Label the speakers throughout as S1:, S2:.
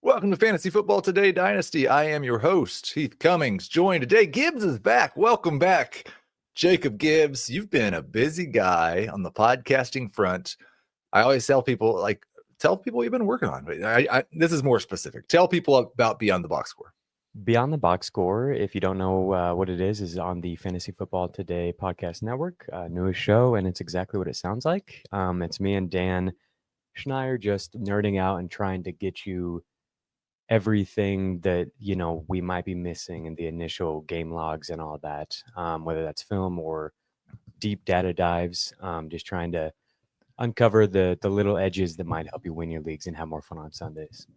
S1: Welcome to Fantasy Football Today Dynasty. I am your host, Heath Cummings. Joined today, Gibbs is back. Welcome back, Jacob Gibbs. You've been a busy guy on the podcasting front. I always tell people, tell people what you've been working on. This is more specific. Tell people about Beyond the Boxscore.
S2: Beyond the Boxscore, if you don't know what it is on the Fantasy Football Today podcast network, newest show, and it's exactly what it sounds like. It's me and Dan Schneier just nerding out and trying to get you everything that, we might be missing in the initial game logs and all that, whether that's film or deep data dives, just trying to uncover the little edges that might help you win your leagues and have more fun on Sundays.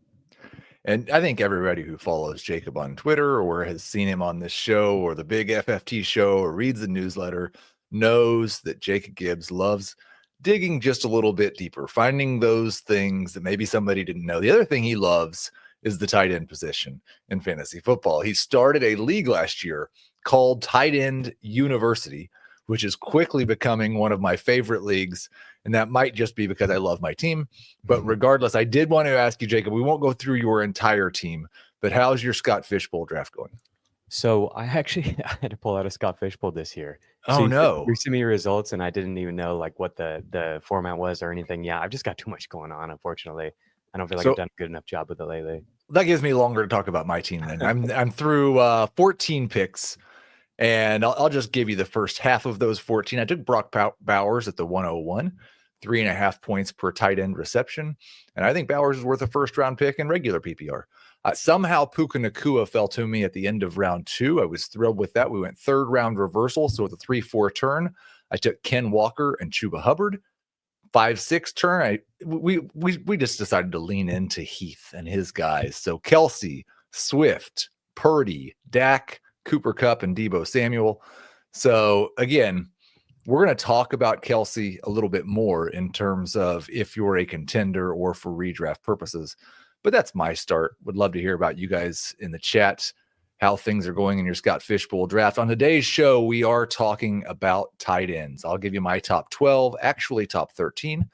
S1: And I think everybody who follows Jacob on Twitter or has seen him on this show or the big FFT show or reads the newsletter knows that Jacob Gibbs loves digging just a little bit deeper, finding those things that maybe somebody didn't know. The other thing he loves is the tight end position in fantasy football. He started a league last year called Tight End University, which is quickly becoming one of my favorite leagues. And that might just be because I love my team. But regardless, I did want to ask you, Jacob, we won't go through your entire team, but how's your Scott Fishbowl draft going?
S2: So I had to pull out a Scott Fishbowl this year.
S1: Oh, no.
S2: You sent me your results, and I didn't even know what the format was or anything. Yeah, I've just got too much going on, unfortunately. I don't feel like I've done a good enough job with it lately.
S1: That gives me longer to talk about my team then. I'm through 14 picks, and I'll just give you the first half of those 14. I took Brock Bowers at the 101, 3.5 points per tight end reception. And I think Bowers is worth a first-round pick in regular PPR. Somehow Puka Nacua fell to me at the end of round 2. I was thrilled with that. We went third-round reversal, so with a 3-4 turn, I took Ken Walker and Chuba Hubbard. 5-6 turn, we just decided to lean into Heath and his guys. So Kelsey, Swift, Purdy, Dak, Cooper Kupp, and Deebo Samuel. So again, we're going to talk about Kelsey a little bit more in terms of if you're a contender or for redraft purposes. But that's my start. Would love to hear about you guys in the chat, how things are going in your Scott Fishbowl draft. On today's show, we are talking about tight ends. I'll give you my top 12, actually top 13,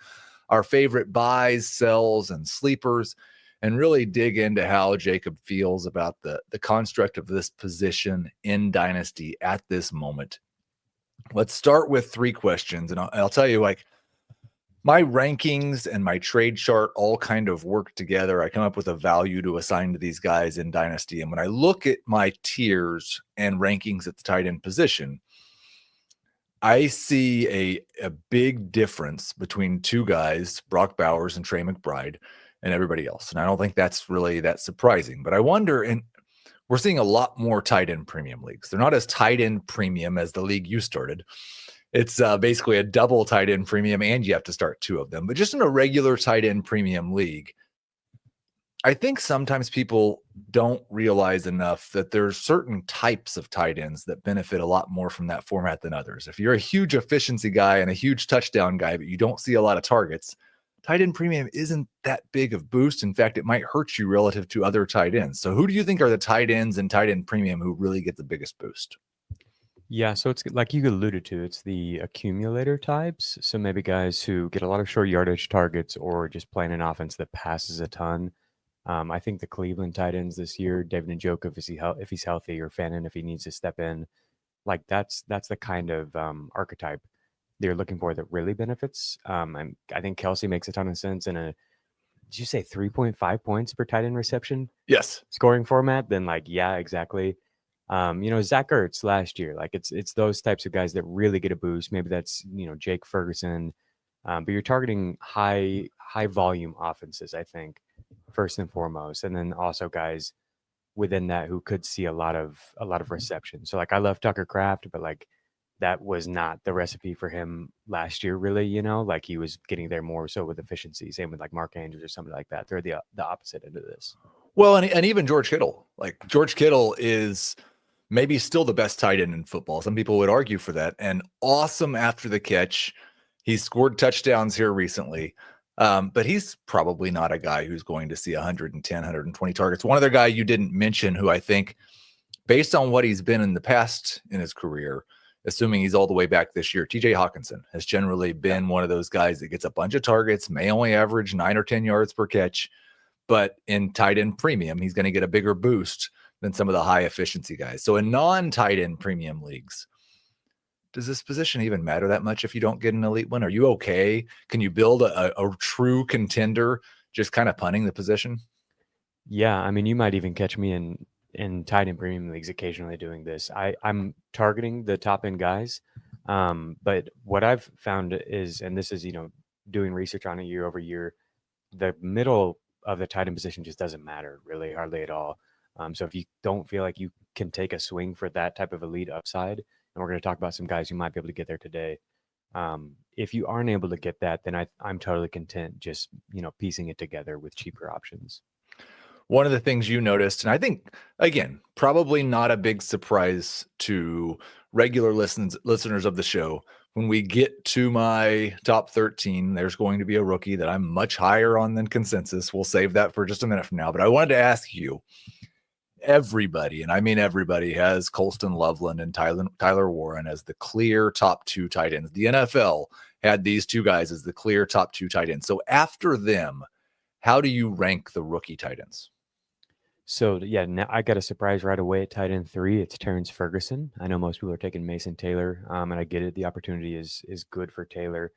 S1: our favorite buys, sells, and sleepers, and really dig into how Jacob feels about the construct of this position in Dynasty at this moment. Let's start with 3 questions, and I'll tell you, my rankings and my trade chart all kind of work together. I come up with a value to assign to these guys in Dynasty. And when I look at my tiers and rankings at the tight end position, I see a big difference between 2 guys, Brock Bowers and Trey McBride, and everybody else. And I don't think that's really that surprising. But I wonder, and we're seeing a lot more tight end premium leagues. They're not as tight end premium as the league you started. It's basically a double tight end premium, and you have to start 2 of them. But just in a regular tight end premium league, I think sometimes people don't realize enough that there's certain types of tight ends that benefit a lot more from that format than others. If you're a huge efficiency guy and a huge touchdown guy, but you don't see a lot of targets, tight end premium isn't that big of boost. In fact, it might hurt you relative to other tight ends. So who do you think are the tight ends and tight end premium who really get the biggest boost?
S2: Yeah, so it's like you alluded to, it's the accumulator types. So maybe guys who get a lot of short yardage targets or just playing an offense that passes a ton. I think the Cleveland tight ends this year, David Njoku, if he's healthy, or Fannin if he needs to step in, that's the kind of archetype they're looking for that really benefits. And I think Kelsey makes a ton of sense in a, did you say 3.5 points per tight end reception?
S1: Yes.
S2: Scoring format? Then yeah, exactly. Zach Ertz last year, it's those types of guys that really get a boost. Maybe that's, Jake Ferguson, but you're targeting high volume offenses, I think, first and foremost. And then also guys within that who could see a lot of reception. So I love Tucker Kraft, but that was not the recipe for him last year, really, he was getting there more so with efficiency. Same with Mark Andrews or something like that. They're the opposite end of this.
S1: Well, and even George Kittle, George Kittle is maybe still the best tight end in football. Some people would argue for that. And awesome after the catch. He's scored touchdowns here recently. But he's probably not a guy who's going to see 110, 120 targets. One other guy you didn't mention who I think, based on what he's been in the past in his career, assuming he's all the way back this year, TJ Hawkinson has generally been one of those guys that gets a bunch of targets, may only average 9 or 10 yards per catch, but in tight end premium, he's going to get a bigger boost than some of the high efficiency guys. So in non-tight end premium leagues, does this position even matter that much if you don't get an elite one? Are you okay? Can you build a true contender just kind of punting the position?
S2: Yeah, I mean, you might even catch me in tight end premium leagues occasionally doing this. I'm targeting the top end guys, but what I've found is, and this is doing research on it year over year, the middle of the tight end position just doesn't matter really hardly at all. So if you don't feel like you can take a swing for that type of elite upside, and we're going to talk about some guys who might be able to get there today. If you aren't able to get that, then I'm totally content just piecing it together with cheaper options.
S1: One of the things you noticed, and I think, again, probably not a big surprise to regular listeners of the show, when we get to my top 13, there's going to be a rookie that I'm much higher on than consensus. We'll save that for just a minute from now. But I wanted to ask you, everybody, and I mean everybody, has Colston Loveland and Tyler Warren as the clear top two tight ends. The NFL had these two guys as the clear top two tight ends. So after them, how do you rank the rookie tight ends?
S2: So yeah, now I got a surprise right away at tight end 3. It's Terrence Ferguson. I know most people are taking Mason Taylor, and I get it. The opportunity is good for Taylor.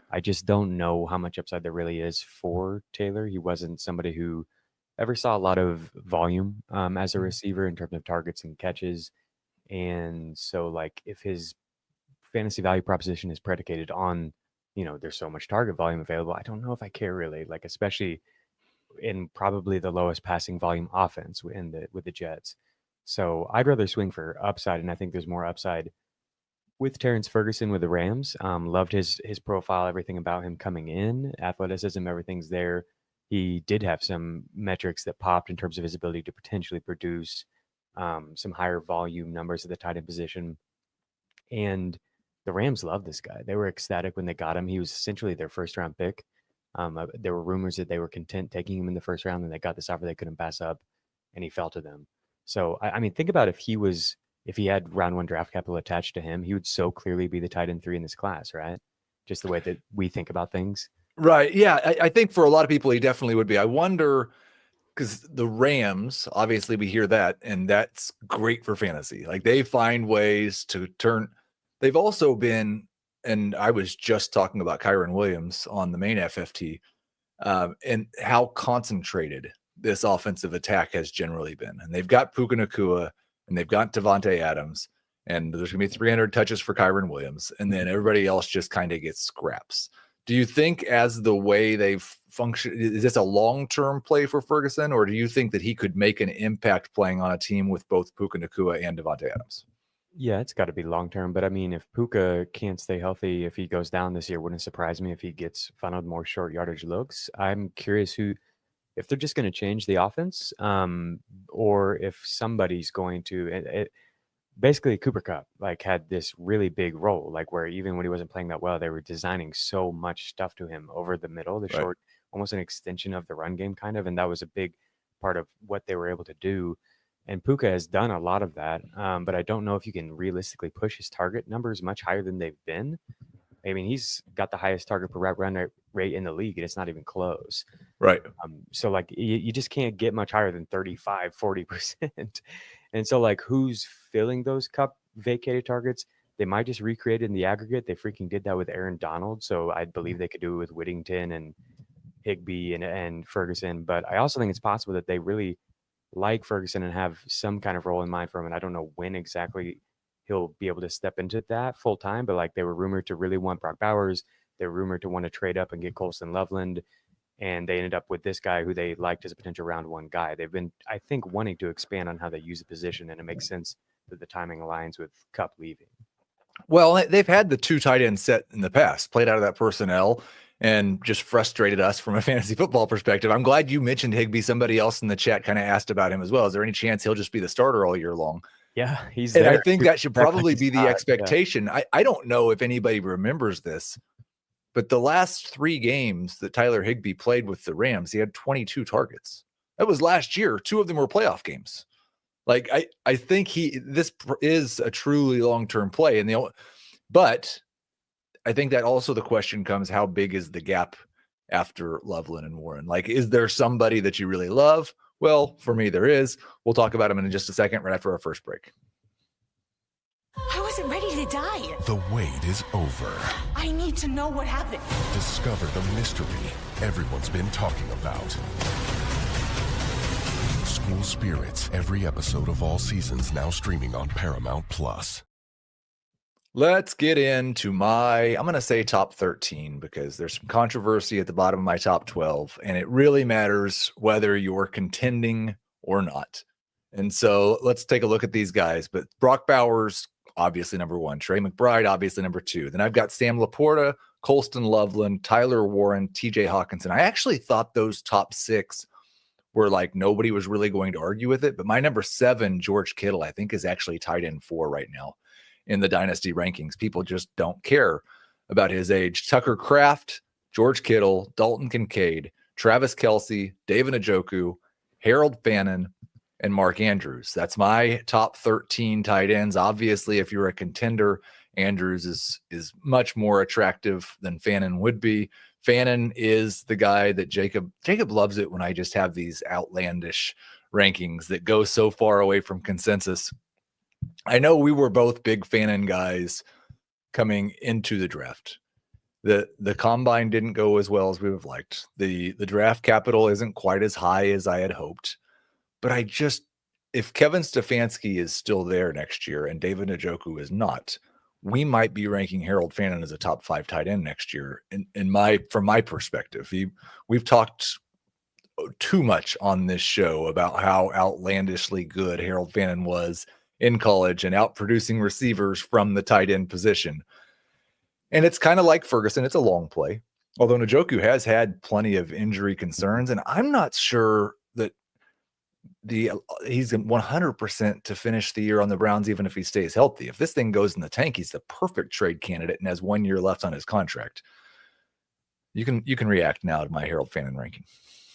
S2: I just don't know how much upside there really is for Taylor. He wasn't somebody who ever saw a lot of volume as a receiver in terms of targets and catches, and so like if his fantasy value proposition is predicated on there's so much target volume available, I don't know if I care really, like especially in probably the lowest passing volume offense with the Jets. So I'd rather swing for upside, and I think there's more upside with Terrence Ferguson with the Rams. Loved his profile, everything about him coming in, athleticism, everything's there. He did have some metrics that popped in terms of his ability to potentially produce some higher volume numbers at the tight end position. And the Rams love this guy. They were ecstatic when they got him. He was essentially their first round pick. There were rumors that they were content taking him in the first round, and they got this offer they couldn't pass up, and he fell to them. So, I mean, think about if he had round 1 draft capital attached to him, he would so clearly be the tight end 3 in this class, right? Just the way that we think about things.
S1: Right. Yeah. I think for a lot of people, he definitely would be. I wonder, because the Rams, obviously we hear that, and that's great for fantasy. Like they find ways to turn. They've also been, and I was just talking about Kyron Williams on the main FFT, and how concentrated this offensive attack has generally been. And they've got Puka Nacua, and they've got Devontae Adams, and there's going to be 300 touches for Kyron Williams, and then everybody else just kind of gets scraps. Do you think, as the way they've functioned, is this a long-term play for Ferguson, or do you think that he could make an impact playing on a team with both Puka Nacua and Devontae Adams?
S2: Yeah, it's got to be long-term. But I mean, if Puka can't stay healthy, if he goes down this year, wouldn't surprise me if he gets funneled more short yardage looks. I'm curious if they're just going to change the offense, or if somebody's going to. Basically, Cooper Kupp had this really big role, where even when he wasn't playing that well, they were designing so much stuff to him over the middle, the short, almost an extension of the run game kind of, and that was a big part of what they were able to do. And Puka has done a lot of that, but I don't know if you can realistically push his target numbers much higher than they've been. I mean, he's got the highest target per run rate in the league, and it's not even close.
S1: Right.
S2: So you just can't get much higher than 35, 40%. And so who's filling those Kupp vacated targets? They might just recreate it in the aggregate. They freaking did that with Aaron Donald. So I believe they could do it with Whittington and Higbee and Ferguson. But I also think it's possible that they really like Ferguson and have some kind of role in mind for him. And I don't know when exactly he'll be able to step into that full time. But they were rumored to really want Brock Bowers. They were rumored to want to trade up and get Colston Loveland. And they ended up with this guy who they liked as a potential round 1 guy. They've been, I think, wanting to expand on how they use the position, and it makes sense that the timing aligns with Kupp leaving.
S1: Well, they've had the 2 tight ends set in the past, played out of that personnel, and just frustrated us from a fantasy football perspective. I'm glad you mentioned Higbee. Somebody else in the chat kind of asked about him as well. Is there any chance he'll just be the starter all year long?
S2: Yeah, he's
S1: and
S2: there.
S1: I think that should probably be the expectation.
S2: Yeah.
S1: I don't know if anybody remembers this, but the last 3 games that Tyler Higbee played with the Rams, he had 22 targets. That was last year. 2 of them were playoff games. I think this is a truly long-term play. But I think that also the question comes, how big is the gap after Loveland and Warren? Like, is there somebody that you really love? Well, for me, there is. We'll talk about him in just a second, right after our first break.
S3: I wasn't ready to die.
S4: The wait is over.
S3: I need to know what happened.
S4: Discover the mystery everyone's been talking about. School Spirits, every episode of all seasons now streaming on Paramount Plus.
S1: Let's get into I'm going to say top 13, because there's some controversy at the bottom of my top 12, and it really matters whether you're contending or not. And so let's take a look at these guys. But Brock Bowers, obviously number 1. Trey McBride, obviously number 2. Then I've got Sam Laporta, Colston Loveland, Tyler Warren, TJ Hawkinson. I actually thought those top 6 were like nobody was really going to argue with it. But my number 7, George Kittle, I think is actually tight end 4 right now in the Dynasty rankings. People just don't care about his age. Tucker Kraft, George Kittle, Dalton Kincaid, Travis Kelce, David Njoku, Harold Fannin, and Mark Andrews. That's my top 13 tight ends. Obviously, if you're a contender, Andrews is much more attractive than Fannin would be. Fannin is the guy that Jacob loves it when I just have these outlandish rankings that go so far away from consensus. I know we were both big Fannin guys coming into the draft. The combine didn't go as well as we would have liked. The draft capital isn't quite as high as I had hoped. But if Kevin Stefanski is still there next year and David Njoku is not, we might be ranking Harold Fannin as a top 5 tight end next year. From my perspective, we've talked too much on this show about how outlandishly good Harold Fannin was in college and out producing receivers from the tight end position. And it's kind of like Ferguson. It's a long play, although Njoku has had plenty of injury concerns. And I'm not sure that he's 100% to finish the year on the Browns, even if he stays healthy. If this thing goes in the tank, he's the perfect trade candidate and has 1 year left on his contract. You can react now to my Harold Fannin ranking.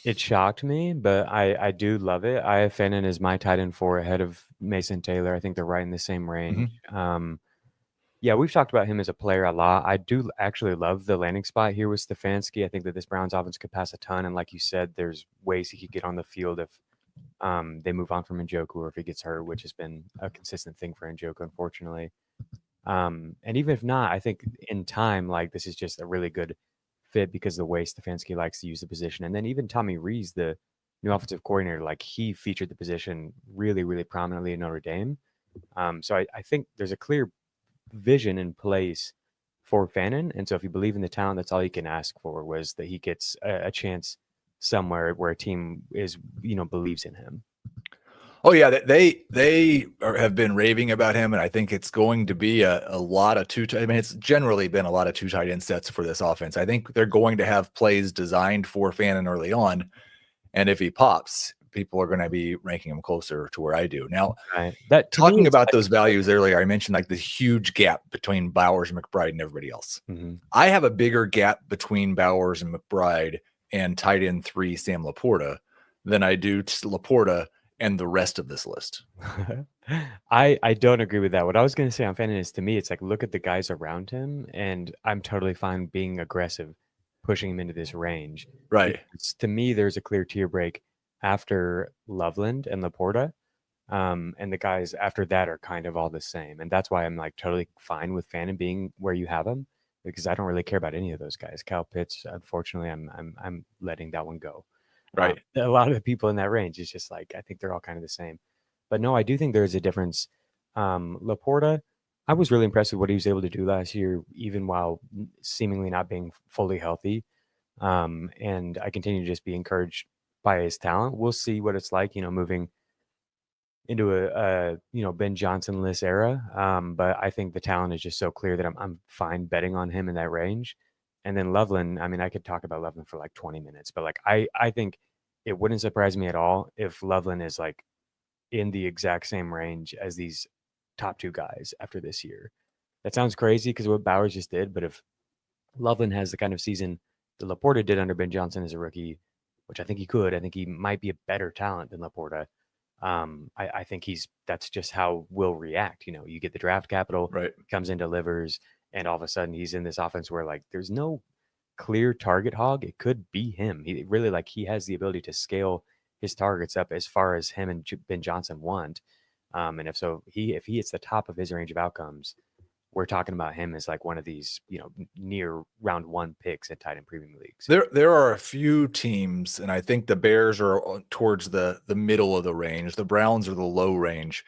S2: It shocked me, but I do love it. I have Fannin as my tight end 4 ahead of Mason Taylor. I think they're right in the same range. Yeah, we've talked about him as a player a lot. I do actually love the landing spot here with Stefanski. I think that this Browns offense could pass a ton. And like you said, there's ways he could get on the field if they move on from Njoku or if he gets hurt, which has been a consistent thing for Njoku, unfortunately. And even if not, I think in time, like this is just a really good fit because of the way Stefanski likes to use the position. And then even Tommy Rees, the new offensive coordinator, like he featured the position really, really prominently in Notre Dame. So I think there's a clear vision in place for Fannin. And so if you believe in the talent, that's all you can ask for, was that he gets a chance somewhere where a team believes in him.
S1: Oh yeah, they have been raving about him, and I think it's going to be a lot of it's generally been a lot of 2 tight end sets for this offense. I think they're going to have plays designed for Fannin early on, and if he pops, people are going to be ranking him closer to where I do. Now, talking about those values earlier, I mentioned like the huge gap between Bowers and McBride and everybody else. Mm-hmm. I have a bigger gap between Bowers and McBride and tight end 3 Sam Laporta than I do Laporta and the rest of this list.
S2: I don't agree with that. What I was going to say on Fannin is, to me, it's like, look at the guys around him, and I'm totally fine being aggressive, pushing him into this range.
S1: Right.
S2: To me, there's a clear tier break after Loveland and Laporta. And the guys after that are kind of all the same. And that's why I'm like totally fine with Fannin being where you have him, because I don't really care about any of those guys. Kyle Pitts, unfortunately, I'm letting that one go.
S1: Right.
S2: A lot of the people in that range, it's just like, I think they're all kind of the same. But no, I do think there's a difference. Laporta, I was really impressed with what he was able to do last year, even while seemingly not being fully healthy. And I continue to just be encouraged by his talent. We'll see what it's like, moving into a Ben Johnson-less era. But I think the talent is just so clear that I'm fine betting on him in that range. And then Loveland, I mean, I could talk about Loveland for like 20 minutes, but like I think it wouldn't surprise me at all if Loveland is like in the exact same range as these top 2 guys after this year. That sounds crazy because of what Bowers just did, but if Loveland has the kind of season that Laporta did under Ben Johnson as a rookie, which I think he could, I think he might be a better talent than Laporta. I think that's just how we'll react. You get the draft capital,
S1: right,
S2: comes in, delivers, and all of a sudden he's in this offense where like there's no clear target hog, it could be him. He really he has the ability to scale his targets up as far as him and Ben Johnson want. And if he hits the top of his range of outcomes, we're talking about him as one of these, near round 1 picks at tight end premium leagues.
S1: There are a few teams, and I think the Bears are towards the middle of the range. The Browns are the low range,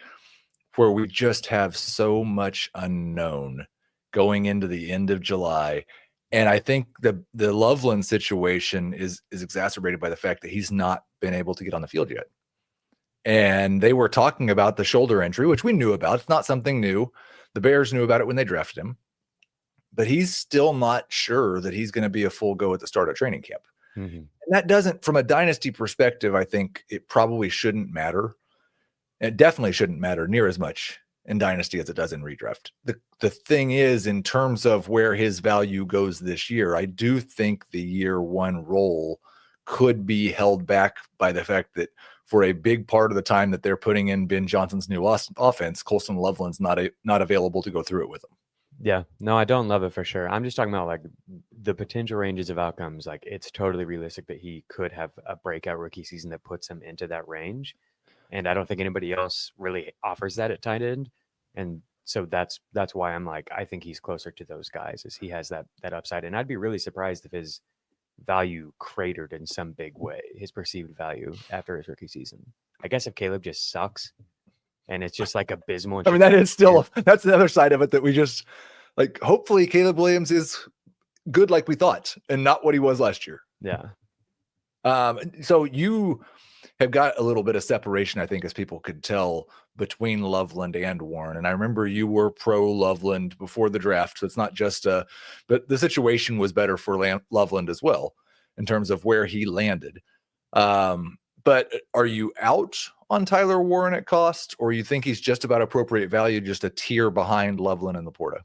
S1: where we just have so much unknown going into the end of July. And I think the Loveland situation is exacerbated by the fact that he's not been able to get on the field yet. And they were talking about the shoulder injury, which we knew about. It's not something new. The Bears knew about it when they drafted him. But he's still not sure that he's going to be a full go at the start of training camp.
S2: Mm-hmm.
S1: And that doesn't, from a dynasty perspective, I think it probably shouldn't matter. It definitely shouldn't matter near as much in dynasty as it does in redraft. The thing is, in terms of where his value goes this year, I do think the year 1 role could be held back by the fact that for a big part of the time that they're putting in Ben Johnson's new offense, Colston Loveland's not available to go through it with him.
S2: Yeah, no, I don't love it for sure. I'm just talking about the potential ranges of outcomes. It's totally realistic that he could have a breakout rookie season that puts him into that range. And I don't think anybody else really offers that at tight end. And so that's why I'm I think he's closer to those guys, as he has that upside. And I'd be really surprised if his value cratered in some big way, his perceived value after his rookie season. I guess if Caleb just sucks and it's just abysmal.
S1: I mean, that is still, that's the other side of it that we just hopefully Caleb Williams is good like we thought and not what he was last year.
S2: Yeah.
S1: So you have got a little bit of separation, I think, as people could tell, between Loveland and Warren. And I remember you were pro Loveland before the draft. So it's not just but the situation was better for Loveland as well in terms of where he landed. But are you out on Tyler Warren at cost, or you think he's just about appropriate value, just a tier behind Loveland and Laporta?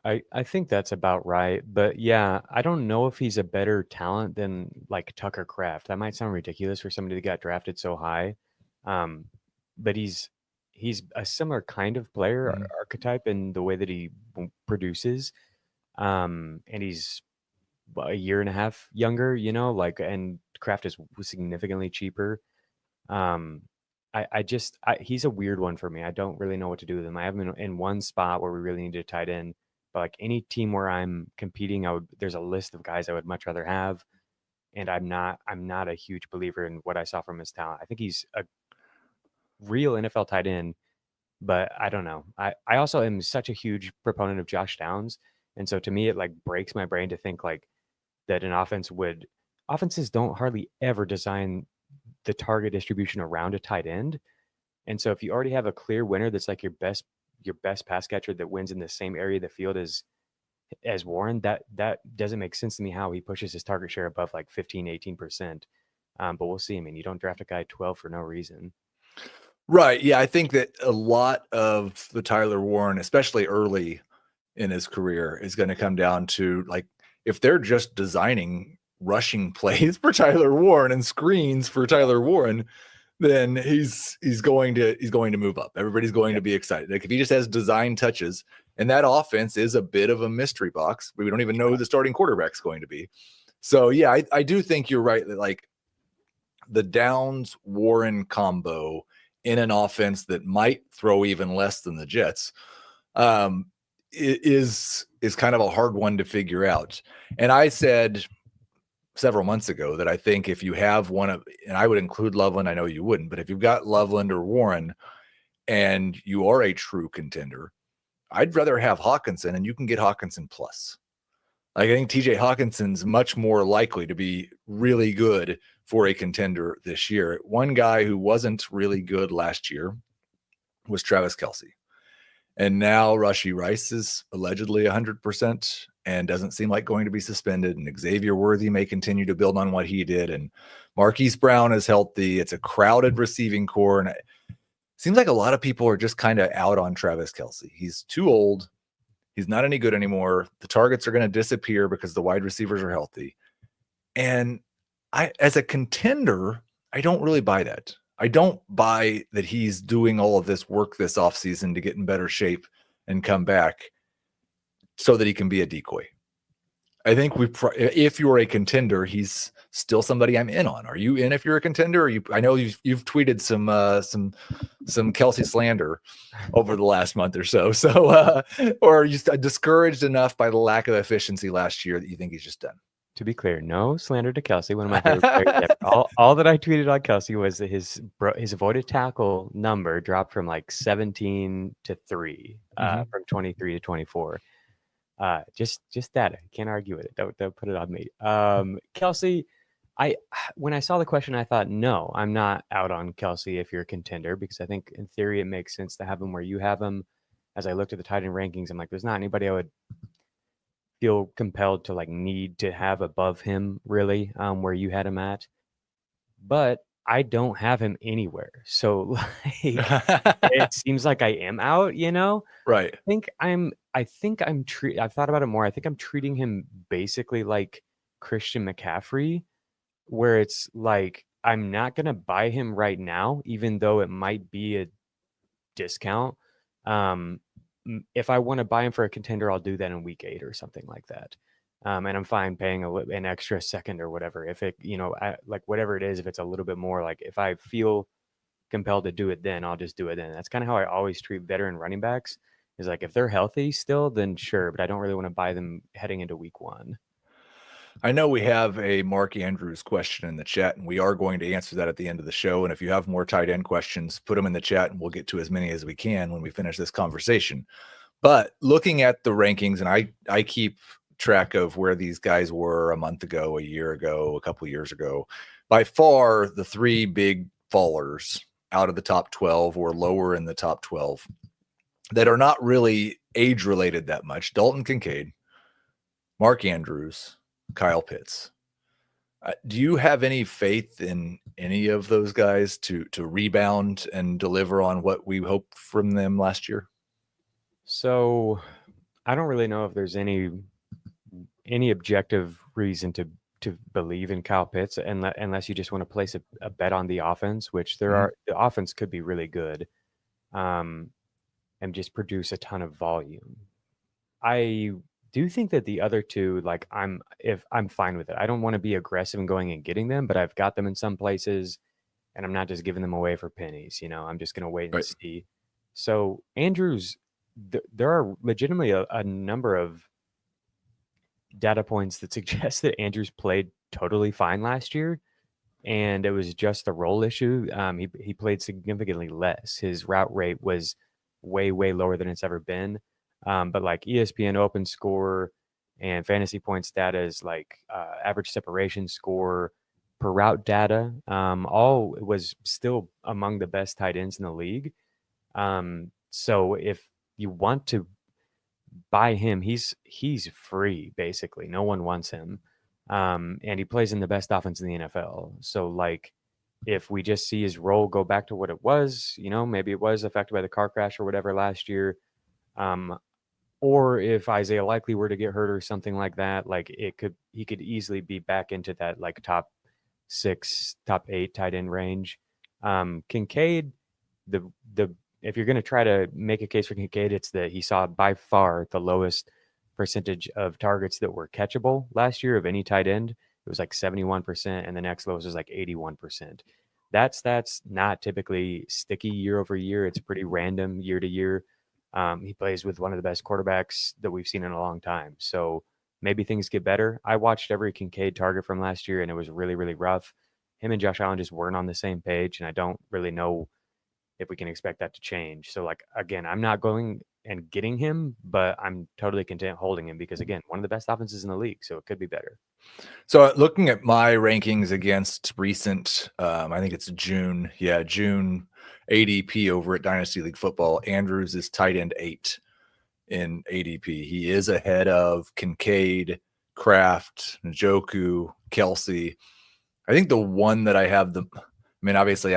S2: I think that's about right. But yeah, I don't know if he's a better talent than Tucker Kraft. That might sound ridiculous for somebody that got drafted so high. But he's a similar kind of player archetype in the way that he produces. And he's a year and a half younger, and Kraft is significantly cheaper. He's a weird one for me. I don't really know what to do with him. I have him in one spot where we really need to tight end. But any team where I'm competing, there's a list of guys I would much rather have. And I'm not a huge believer in what I saw from his talent. I think he's a real NFL tight end, but I don't know. I also am such a huge proponent of Josh Downs. And so to me, it breaks my brain to think that an offenses don't hardly ever design the target distribution around a tight end. And so if you already have a clear winner that's your best pass catcher that wins in the same area of the field as Warren, that doesn't make sense to me how he pushes his target share above 15-18%. But we'll see. I mean, you don't draft a guy 12 for no reason.
S1: Right. Yeah. I think that a lot of the Tyler Warren, especially early in his career, is going to come down to if they're just designing rushing plays for Tyler Warren and screens for Tyler Warren, then he's going to move up. Everybody's going to be excited. If he just has design touches, and that offense is a bit of a mystery box. We don't even know who the starting quarterback's going to be. So yeah, I do think you're right that the Downs Warren combo in an offense that might throw even less than the Jets is kind of a hard one to figure out. And I said several months ago that I think if you have and I would include Loveland, I know you wouldn't, but if you've got Loveland or Warren and you are a true contender, I'd rather have Hawkinson, and you can get Hawkinson plus. I think TJ Hawkinson's much more likely to be really good for a contender this year. One guy who wasn't really good last year was Travis Kelce. And now Rashee Rice is allegedly 100% and doesn't seem like going to be suspended. And Xavier Worthy may continue to build on what he did. And Marquise Brown is healthy. It's a crowded receiving core. And it seems like a lot of people are just kind of out on Travis Kelce. He's too old. He's not any good anymore. The targets are going to disappear because the wide receivers are healthy. And as a contender, I don't really buy that. I don't buy that he's doing all of this work this offseason to get in better shape and come back so that he can be a decoy. I think if you're a contender, he's still somebody I'm in on. Are you in if you're a contender? I know you've tweeted some Kelsey slander over the last month or so. So, or are you discouraged enough by the lack of efficiency last year that you think he's just done?
S2: To be clear, no slander to Kelsey, one of my favorite players ever. All that I tweeted on Kelsey was that his avoided tackle number dropped from like 17 to 3, from 23 to 24. Just that. I can't argue with it. Don't put it on me. Kelsey, when I saw the question, I thought, no, I'm not out on Kelsey if you're a contender, because I think in theory it makes sense to have him where you have him. As I looked at the tight end rankings, I'm like, there's not anybody I would feel compelled to like need to have above him really, where you had him at. But I don't have him anywhere. So like it seems like I am out,
S1: Right.
S2: I've thought about it more. I think I'm treating him basically like Christian McCaffrey, where it's like I'm not gonna buy him right now, even though it might be a discount. If I want to buy him for a contender, I'll do that in week 8 or something like that. And I'm fine paying an extra second or whatever. If it, like whatever it is, if it's a little bit more, like if I feel compelled to do it, then I'll just do it then. That's kind of how I always treat veteran running backs, is like if they're healthy still, then sure, but I don't really want to buy them heading into week 1.
S1: I know we have a Mark Andrews question in the chat, and we are going to answer that at the end of the show. And if you have more tight end questions, put them in the chat, and we'll get to as many as we can when we finish this conversation. But looking at the rankings, and I keep track of where these guys were a month ago, a year ago, a couple of years ago. By far, the 3 big fallers out of the top 12 or lower in the top 12 that are not really age-related that much: Dalton Kincaid, Mark Andrews, Kyle Pitts. Do you have any faith in any of those guys to rebound and deliver on what we hoped from them last year?
S2: So I don't really know if there's any objective reason to believe in Kyle Pitts, unless you just want to place a bet on the offense, which the offense could be really good, and just produce a ton of volume. I do think that the other two, like I'm fine with it. I don't want to be aggressive in going and getting them, but I've got them in some places, and I'm not just giving them away for pennies. I'm just going to wait and see. So Andrews, there are legitimately a number of data points that suggest that Andrews played totally fine last year, and it was just a role issue. He played significantly less. His route rate was way lower than it's ever been. But like ESPN Open Score and Fantasy Points data is like average separation score, per route data, all was still among the best tight ends in the league. So if you want to buy him, he's free basically. No one wants him, and he plays in the best offense in the NFL. So like, if we just see his role go back to what it was, maybe it was affected by the car crash or whatever last year, or if Isaiah Likely were to get hurt or something like that, like he could easily be back into that like top 6, top 8 tight end range. Kincaid, if you're going to try to make a case for Kincaid, it's that he saw by far the lowest percentage of targets that were catchable last year of any tight end. It was like 71%, and the next lowest was like 81%. That's not typically sticky year over year. It's pretty random year to year. He plays with one of the best quarterbacks that we've seen in a long time. So maybe things get better. I watched every Kincaid target from last year, and it was really rough. Him and Josh Allen just weren't on the same page, and I don't really know if we can expect that to change. So like, again, I'm not going and getting him, but I'm totally content holding him because, again, one of the best offenses in the league, so it could be better.
S1: So looking at my rankings against recent, I think it's June ADP over at Dynasty League Football, Andrews is tight end 8 in ADP. He is ahead of Kincaid, Kraft, Njoku, Kelsey. I think the one that I have obviously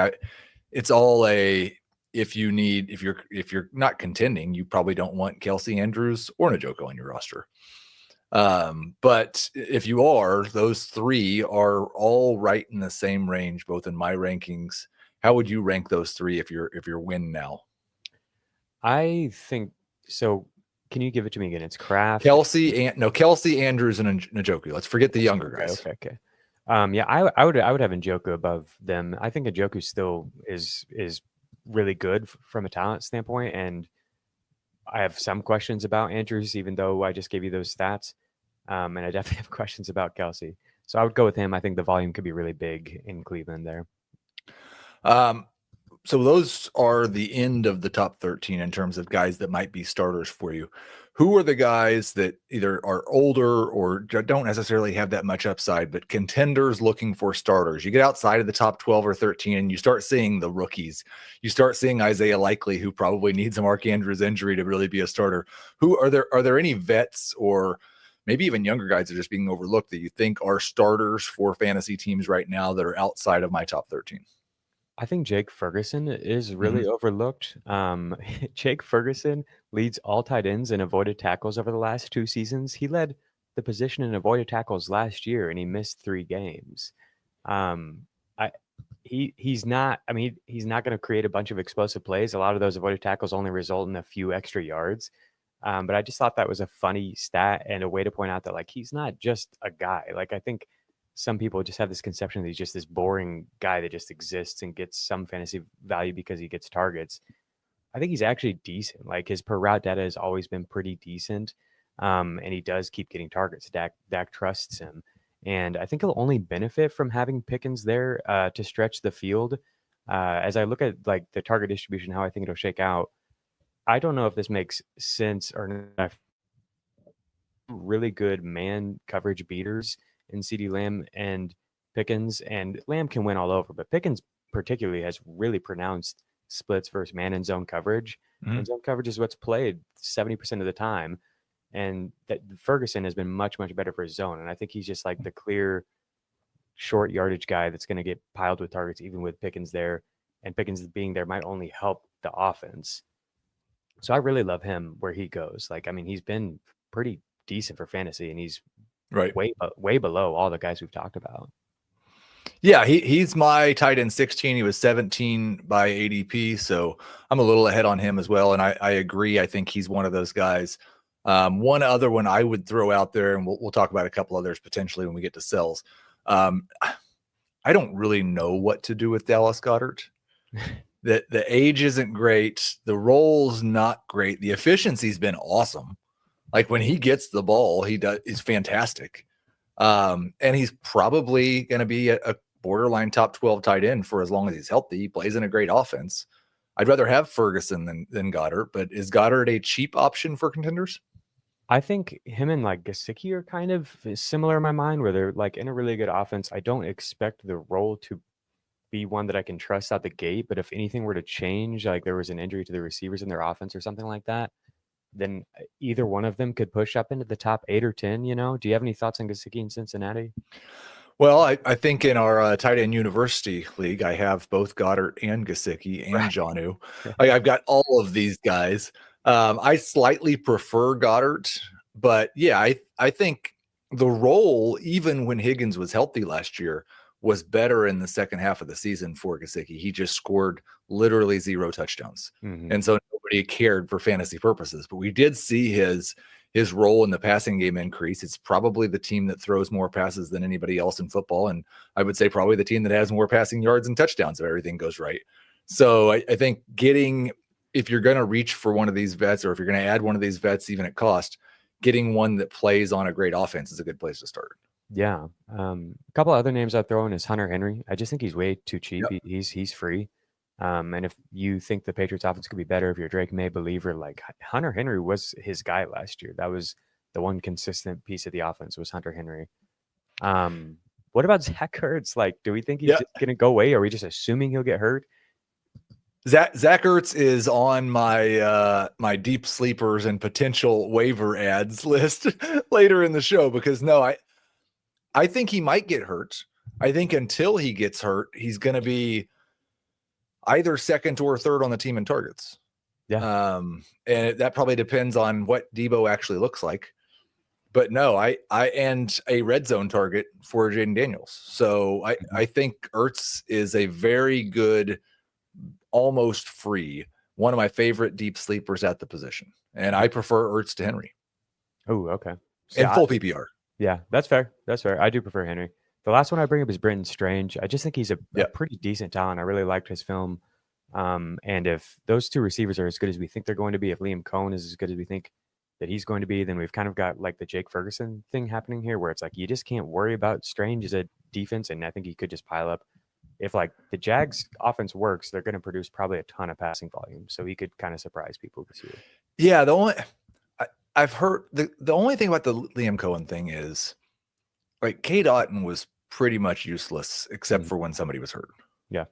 S1: it's all if you're not contending, you probably don't want Kelsey, Andrews, or Njoku on your roster. But if you are, those 3 are all right in the same range, both in my rankings. How would you rank those 3 if you're win now?
S2: I think so. Can you give it to me again? It's Kraft.
S1: Kelsey, Andrews, and Njoku. Let's forget the younger guys.
S2: Okay. Yeah, I would have Njoku above them. I think Njoku still is really good from a talent standpoint, and I have some questions about Andrews, even though I just gave you those stats. And I definitely have questions about Kelsey. So I would go with him. I think the volume could be really big in Cleveland there.
S1: So those are the end of the top 13 in terms of guys that might be starters for you. Who are the guys that either are older or don't necessarily have that much upside, but contenders looking for starters? You get outside of the top 12 or 13 and you start seeing the rookies. You start seeing Isaiah Likely, who probably needs a Mark Andrews injury to really be a starter. Are there any vets or maybe even younger guys that are just being overlooked that you think are starters for fantasy teams right now that are outside of my top 13?
S2: I think Jake Ferguson is really overlooked. Jake Ferguson leads all tight ends in avoided tackles over the last 2 seasons. He led the position in avoided tackles last year, and he missed 3 games. He's not going to create a bunch of explosive plays. A lot of those avoided tackles only result in a few extra yards. But I just thought that was a funny stat and a way to point out that, like, he's not just a guy. Like, I think some people just have this conception that he's just this boring guy that just exists and gets some fantasy value because he gets targets. I think he's actually decent. Like, his per route data has always been pretty decent. And he does keep getting targets. Dak trusts him. And I think he'll only benefit from having Pickens there to stretch the field. As I look at, like, the target distribution, how I think it'll shake out, I don't know if this makes sense or not. Really good man coverage beaters in CeeDee Lamb and Pickens, and Lamb can win all over, but Pickens particularly has really pronounced splits versus man and zone coverage. And zone coverage is what's played 70% of the time, and that Ferguson has been much, much better for his zone. And I think he's just like the clear short yardage guy that's going to get piled with targets even with Pickens there, and Pickens being there might only help the offense. So I really love him where he goes. Like, I mean, he's been pretty decent for fantasy, and he's way below all the guys we've talked about.
S1: Yeah, he's my tight end 16. He was 17 by ADP, so I'm a little ahead on him as well. And I agree. I think he's one of those guys. One other one I would throw out there, and we'll talk about a couple others potentially when we get to sells. I don't really know what to do with Dallas Goedert. The age isn't great. The not great. The efficiency's been awesome. Like, when he gets the ball, is fantastic. And he's probably going to be a borderline top 12 tight end for as long as he's healthy. He plays in a great offense. I'd rather have Ferguson than Goddard, but is Goddard a cheap option for contenders?
S2: I think him and, like, Gesicki are kind of similar in my mind, where they're, like, in a really good offense. I don't expect the role to be one that I can trust out the gate, but if anything were to change, like there was an injury to the receivers in their offense or something like that, then either one of them could push up into the top 8 or 10. Do you have any thoughts on Gesicki in Cincinnati?
S1: Well, I think in our tight end university league, I have both Goddard and Gesicki and Jonnu. I've got all of these guys. I slightly prefer Goddard, but yeah, I think the role, even when Higgins was healthy last year, was better in the second half of the season for Gesicki. He just scored literally 0 touchdowns. And so nobody cared for fantasy purposes, but we did see his role in the passing game increase. It's probably the team that throws more passes than anybody else in football. And I would say probably the team that has more passing yards and touchdowns if everything goes right. So I think if you're going to reach for one of these vets, or if you're going to add one of these vets, even at cost, getting one that plays on a great offense is a good place to start.
S2: Yeah. A couple other names I'd throw in is Hunter Henry. I just think he's way too cheap.
S1: Yep.
S2: He's free. And if you think the Patriots offense could be better, if you're a Drake May believer, like, Hunter Henry was his guy last year. That was the one consistent piece of the offense was Hunter Henry. What about Zach Ertz? Like, do we think he's just going to go away? Or are we just assuming he'll get hurt?
S1: Zach Ertz is on my my deep sleepers and potential waiver ads list later in the show, because I think he might get hurt. I think until he gets hurt, he's going to be either second or third on the team in targets.
S2: Yeah.
S1: And that probably depends on what Debo actually looks like. But no, I and a red zone target for Jaden Daniels. So I think Ertz is a very good, almost free one of my favorite deep sleepers at the position. And I prefer Ertz to Henry
S2: Oh, okay.
S1: in full PPR.
S2: Yeah, that's fair. That's fair. I do prefer Henry. The last one I bring up is Brenton Strange. I just think he's a pretty decent talent. I really liked his film. And if those two receivers are as good as we think they're going to be, if Liam Cohen is as good as we think that he's going to be, then we've kind of got like the Jake Ferguson thing happening here, where it's like you just can't worry about Strange as a defense, and I think he could just pile up. If like the Jags offense works, they're going to produce probably a ton of passing volume, so he could kind of surprise people this year.
S1: Yeah, I've heard the only thing about the Liam Cohen thing is like Cade Otton was pretty much useless except for when somebody was hurt.
S2: Yeah.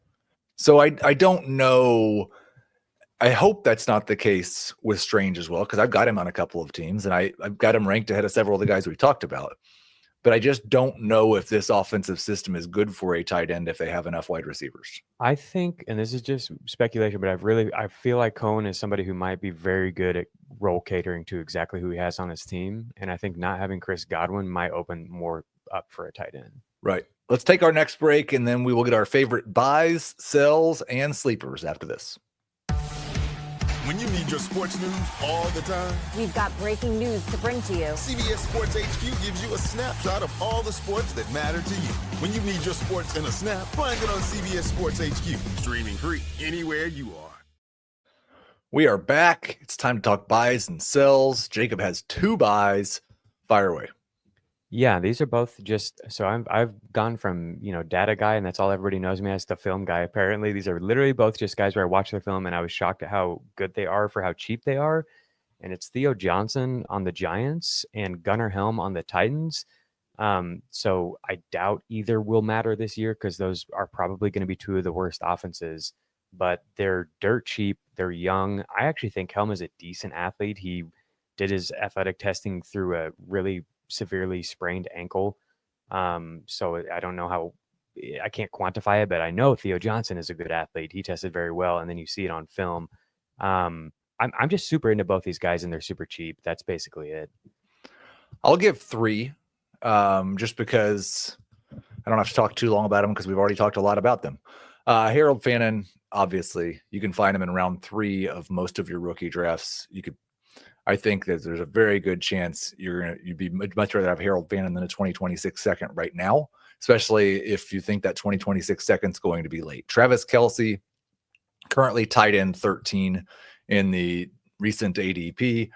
S1: So I don't know. I hope that's not the case with Strange as well, because I've got him on a couple of teams and I've got him ranked ahead of several of the guys we talked about. But I just don't know if this offensive system is good for a tight end if they have enough wide receivers.
S2: I think, and this is just speculation, but I feel like Cohen is somebody who might be very good at role catering to exactly who he has on his team. And I think not having Chris Godwin might open more up for a tight end.
S1: Right. Let's take our next break, and then we will get our favorite buys, sells, and sleepers after this.
S4: When you need your sports news all the time,
S3: We've got breaking news to bring to you.
S4: CBS Sports HQ gives you a snapshot of all the sports that matter to you. When you need your sports in a snap, find it on CBS Sports HQ, streaming free anywhere you are.
S1: We are back. It's time to talk buys and sells. Jacob has 2 buys. Fire away.
S2: Yeah, these are both just so I've gone from, data guy, and that's all everybody knows me as, the film guy. Apparently, these are literally both just guys where I watch their film and I was shocked at how good they are for how cheap they are. And it's Theo Johnson on the Giants and Gunnar Helm on the Titans. So I doubt either will matter this year because those are probably going to be 2 of the worst offenses, but they're dirt cheap. They're young. I actually think Helm is a decent athlete. He did his athletic testing through a really severely sprained ankle. So I don't know how, I can't quantify it, but I know Theo Johnson is a good athlete. He tested very well, and then you see it on film. I'm just super into both these guys, and they're super cheap. That's basically it.
S1: I'll give 3, just because I don't have to talk too long about them because we've already talked a lot about them. Harold Fannin, obviously, you can find him in round 3 of most of your rookie drafts. I think that there's a very good chance you'd be much rather have Harold Fannin than a 2026 second right now, especially if you think that 2026 second is going to be late. Travis Kelce, currently tight end 13 in the recent ADP.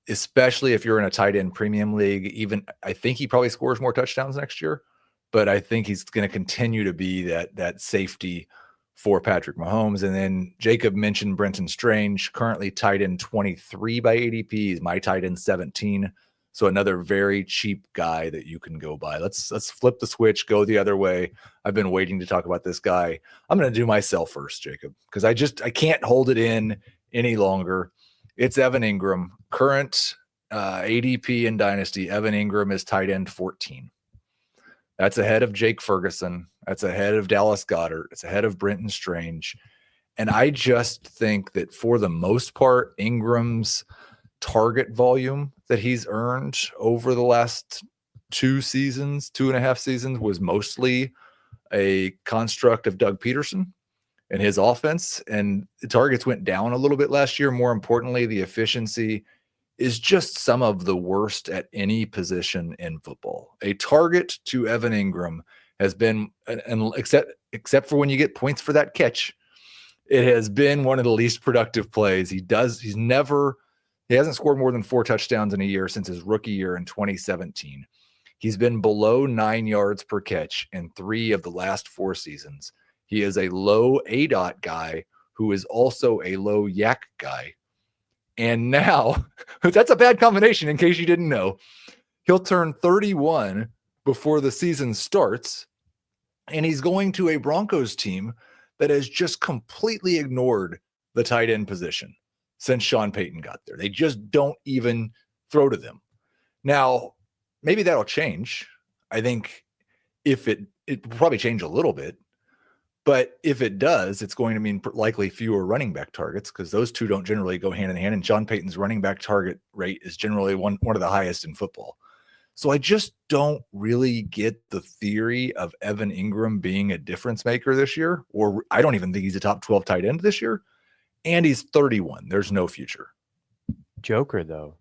S1: Especially if you're in a tight end premium league, I think he probably scores more touchdowns next year, but I think he's going to continue to be that safety for Patrick Mahomes. And then Jacob mentioned Brenton Strange, currently tight end 23 by ADP. He's my tight end 17. So another very cheap guy that you can go buy. Let's flip the switch, go the other way. I've been waiting to talk about this guy. I'm going to do myself first, Jacob, because I can't hold it in any longer. It's Evan Ingram, current ADP in Dynasty. Evan Ingram is tight end 14. That's ahead of Jake Ferguson. That's ahead of Dallas Goedert. It's ahead of Brenton Strange. And I just think that for the most part, Ingram's target volume that he's earned over the last 2.5 seasons, was mostly a construct of Doug Peterson and his offense. And the targets went down a little bit last year. More importantly, the efficiency is just some of the worst at any position in football. A target to Evan Ingram has been, and except for when you get points for that catch, it has been one of the least productive plays. He hasn't scored more than 4 touchdowns in a year since his rookie year in 2017. He's been below 9 yards per catch in 3 of the last 4 seasons. He is a low ADOT guy who is also a low yak guy. And now, that's a bad combination in case you didn't know. He'll turn 31 before the season starts, and he's going to a Broncos team that has just completely ignored the tight end position since Sean Payton got there. They just don't even throw to them. Now, maybe that'll change. I think if it will probably change a little bit. But if it does, it's going to mean likely fewer running back targets because those two don't generally go hand in hand. And Sean Payton's running back target rate is generally one of the highest in football. So I just don't really get the theory of Evan Ingram being a difference maker this year, or I don't even think he's a top 12 tight end this year. and he's 31. There's no future.
S2: Joker, though.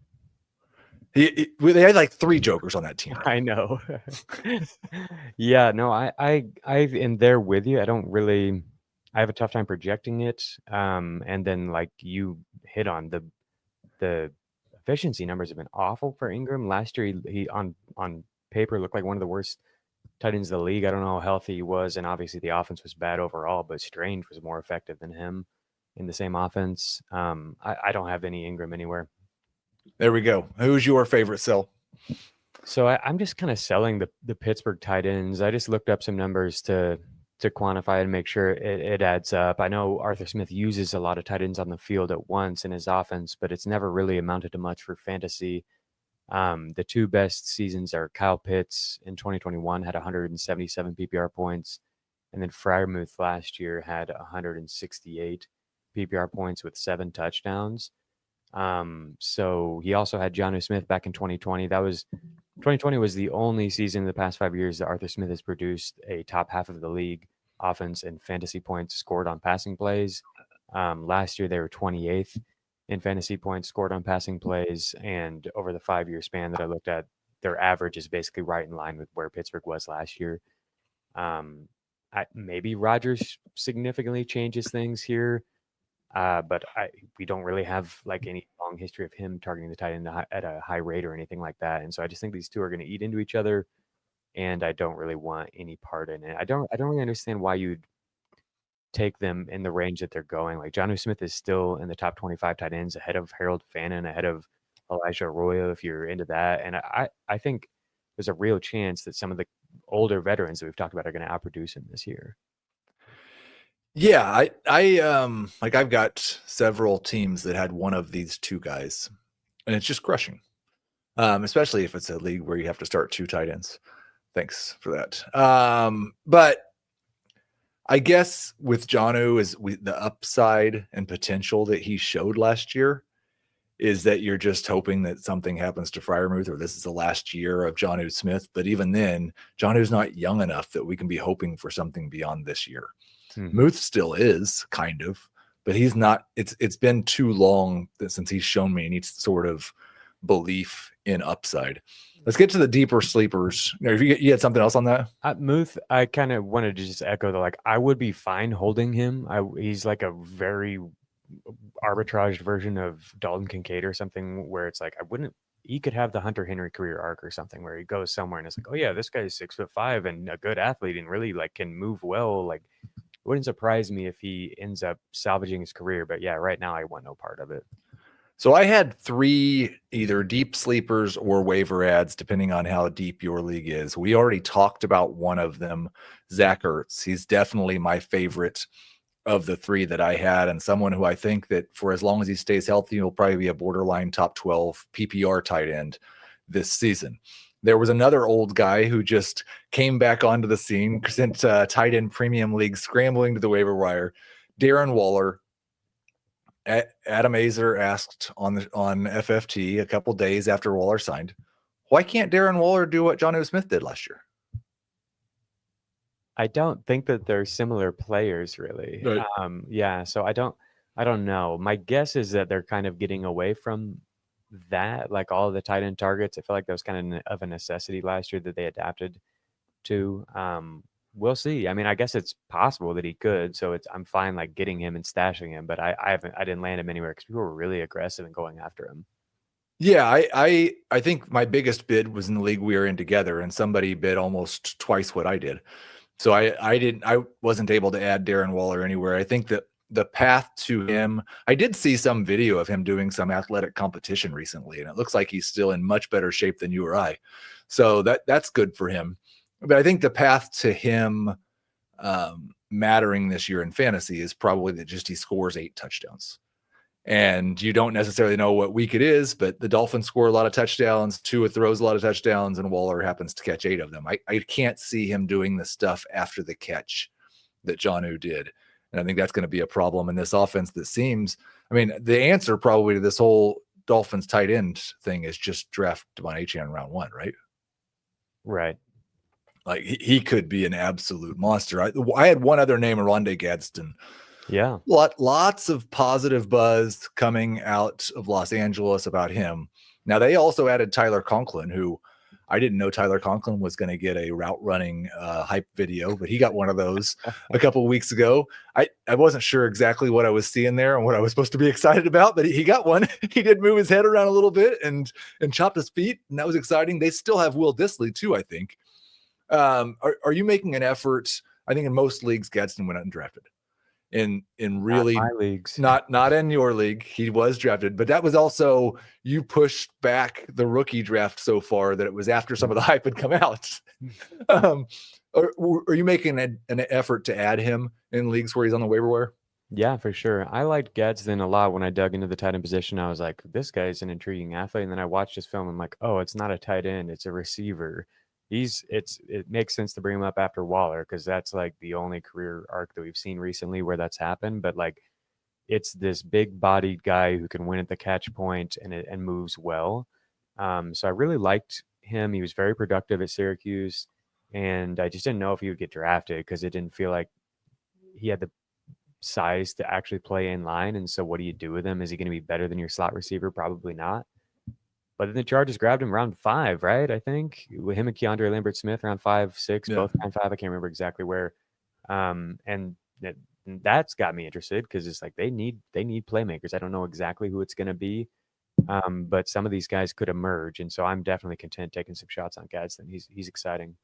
S1: They had like 3 jokers on that team.
S2: I know. Yeah, no, I am there with you. I have a tough time projecting it. And then like you hit on the efficiency numbers have been awful for Ingram. Last year, he on paper looked like one of the worst tight ends of the league. I don't know how healthy he was, and obviously the offense was bad overall, but Strange was more effective than him in the same offense. I don't have any Ingram anywhere.
S1: There we go. Who's your favorite sell?
S2: So I'm just kind of selling the Pittsburgh tight ends. I just looked up some numbers to quantify and make sure it adds up. I know Arthur Smith uses a lot of tight ends on the field at once in his offense, but it's never really amounted to much for fantasy. The 2 best seasons are Kyle Pitts in 2021 had 177 PPR points, and then Freiermuth last year had 168 PPR points with 7 touchdowns. So he also had Jonnu Smith back in 2020. 2020 was the only season in the past 5 years that Arthur Smith has produced a top half of the league offense and fantasy points scored on passing plays. Last year they were 28th in fantasy points scored on passing plays, and over the 5-year span that I looked at, their average is basically right in line with where Pittsburgh was last year. Maybe Rodgers significantly changes things here. But we don't really have like any long history of him targeting the tight end at a high rate or anything like that. And so I just think these two are going to eat into each other, and I don't really want any part in it. I don't really understand why you'd take them in the range that they're going. Like Jonnu Smith is still in the top 25 tight ends, ahead of Harold Fannin, ahead of Elijah Arroyo, if you're into that. And I think there's a real chance that some of the older veterans that we've talked about are going to outproduce him this year.
S1: Yeah, I've got several teams that had one of these 2 guys, and it's just crushing. Especially if it's a league where you have to start 2 tight ends. Thanks for that. But I guess with Jonnu is the upside and potential that he showed last year is that you're just hoping that something happens to Freiermuth, or this is the last year of Jonnu Smith. But even then, Jonnu's not young enough that we can be hoping for something beyond this year. Muth still is kind of, but he's not. It's been too long since he's shown me any sort of belief in upside. Let's get to the deeper sleepers. You had something else on that?
S2: Muth, I kind of wanted to just echo that. Like, I would be fine holding him. He's like a very arbitraged version of Dalton Kincaid or something, where it's like he could have the Hunter Henry career arc or something where he goes somewhere and it's like, oh yeah, this guy's 6'5" and a good athlete and really like can move well. Like, it wouldn't surprise me if he ends up salvaging his career. But yeah, right now I want no part of it.
S1: So I had 3 either deep sleepers or waiver ads, depending on how deep your league is. We already talked about one of them, Zach Ertz. He's definitely my favorite of the 3 that I had, and someone who I think that for as long as he stays healthy, he'll probably be a borderline top 12 PPR tight end this season. There was another old guy who just came back onto the scene, sent tight end premium league scrambling to the waiver wire, Darren Waller. Adam Azer asked on FFT a couple days after Waller signed, why can't Darren Waller do what Jonnu Smith did last year?
S2: I don't think that they're similar players, really.
S1: Right.
S2: Yeah, so I don't know. My guess is that they're kind of getting away from that, like all of the tight end targets. I feel like that was kind of a necessity last year that they adapted to. We'll see. I mean, I guess it's possible that he could. So I'm fine like getting him and stashing him, but I didn't land him anywhere because people were really aggressive in going after him.
S1: Yeah, I think my biggest bid was in the league we were in together, and somebody bid almost twice what I did. So I wasn't able to add Darren Waller anywhere. I think that the path to him, I did see some video of him doing some athletic competition recently, and it looks like he's still in much better shape than you or I. So that's good for him. But I think the path to him mattering this year in fantasy is probably that just he scores 8 touchdowns. And you don't necessarily know what week it is, but the Dolphins score a lot of touchdowns. Tua throws a lot of touchdowns, and Waller happens to catch 8 of them. I can't see him doing the stuff after the catch that Jonnu did. And I think that's going to be a problem in this offense that seems, I mean, the answer probably to this whole Dolphins tight end thing is just draft Devon Achane in round 1, right?
S2: Right.
S1: Like he could be an absolute monster. I had one other name, Rondé Gadsden.
S2: Yeah.
S1: Lots of positive buzz coming out of Los Angeles about him. Now, they also added Tyler Conklin, who I didn't know Tyler Conklin was going to get a route running hype video, but he got one of those a couple of weeks ago. I wasn't sure exactly what I was seeing there and what I was supposed to be excited about, but he got one. He did move his head around a little bit and chopped his feet, and that was exciting. They still have Will Dissly too, I think. Are you making an effort? I think in most leagues, Gadsden went undrafted. In really
S2: not my leagues,
S1: not in your league, he was drafted, but that was also, you pushed back the rookie draft so far that it was after some of the hype had come out. Are you making an effort to add him in leagues where he's on the waiver wire?
S2: Yeah, for sure. I liked Gadsden a lot when I dug into the tight end position. I was like, this guy's an intriguing athlete. And then I watched his film. I'm like, oh, it's not a tight end, it's a receiver. It makes sense to bring him up after Waller, because that's like the only career arc that we've seen recently where that's happened. But like, it's this big bodied guy who can win at the catch point and moves well. So I really liked him. He was very productive at Syracuse, and I just didn't know if he would get drafted because it didn't feel like he had the size to actually play in line. And so what do you do with him? Is he going to be better than your slot receiver? Probably not. But then the Chargers grabbed him round 5, right? I think with him and Keandre Lambert-Smith around 5, 6, both round 5. I can't remember exactly where. And that's got me interested because it's like they need playmakers. I don't know exactly who it's going to be, but some of these guys could emerge, and so I'm definitely content taking some shots on Gadsden. He's exciting.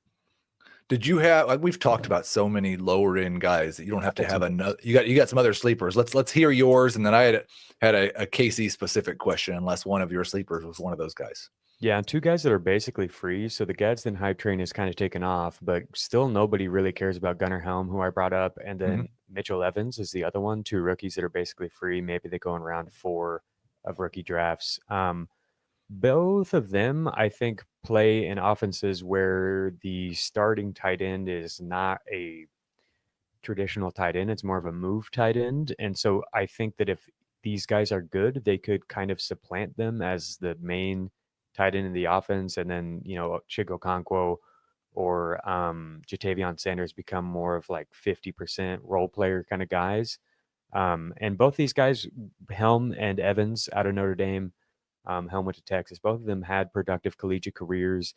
S1: Did you have, like, we've talked about so many lower end guys that you don't have to have another, you got some other sleepers. Let's hear yours. And then I had a KC specific question, unless one of your sleepers was one of those guys.
S2: Yeah, 2 guys that are basically free. So the Gadsden hype train is kind of taken off, but still nobody really cares about Gunnar Helm, who I brought up. And then Mitchell Evans is the other one, 2 rookies that are basically free. Maybe they go in round 4 of rookie drafts. Both of them, I think, play in offenses where the starting tight end is not a traditional tight end. It's more of a move tight end. And so I think that if these guys are good, they could kind of supplant them as the main tight end in the offense. And then, Chigo Okonkwo or Jatavion Sanders become more of like 50% role player kind of guys. And both these guys, Helm and Evans out of Notre Dame, Helm went to Texas. Both of them had productive collegiate careers,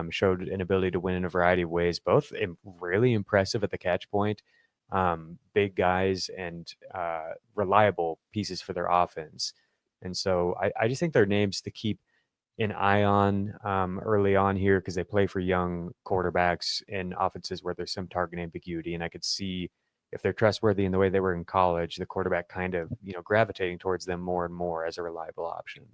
S2: showed an ability to win in a variety of ways. Both really impressive at the catch point, big guys and reliable pieces for their offense. And so I just think they're names to keep an eye on early on here, because they play for young quarterbacks in offenses where there's some target ambiguity. And I could see, if they're trustworthy in the way they were in college, the quarterback kind of, gravitating towards them more and more as a reliable option.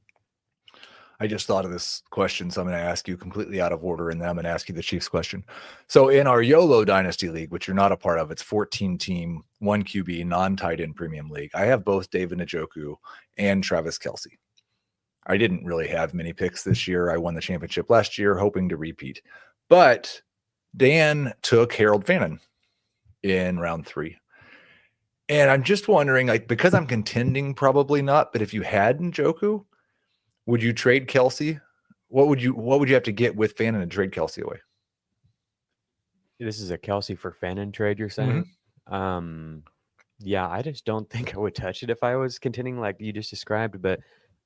S1: I just thought of this question, so I'm going to ask you completely out of order, and then I'm going to ask you the Chiefs question. So in our YOLO Dynasty League, which you're not a part of, it's 14-team, 1 QB, non-tight end premium league. I have both David Njoku and Travis Kelce. I didn't really have many picks this year. I won the championship last year, hoping to repeat. But Dan took Harold Fannin in round 3. And I'm just wondering, like, because I'm contending, probably not, but if you had Njoku, would you trade Kelce? What would you have to get with Fannin to trade Kelce away?
S2: This is a Kelce for Fannin trade, you're saying? Yeah, I just don't think I would touch it if I was contending like you just described, but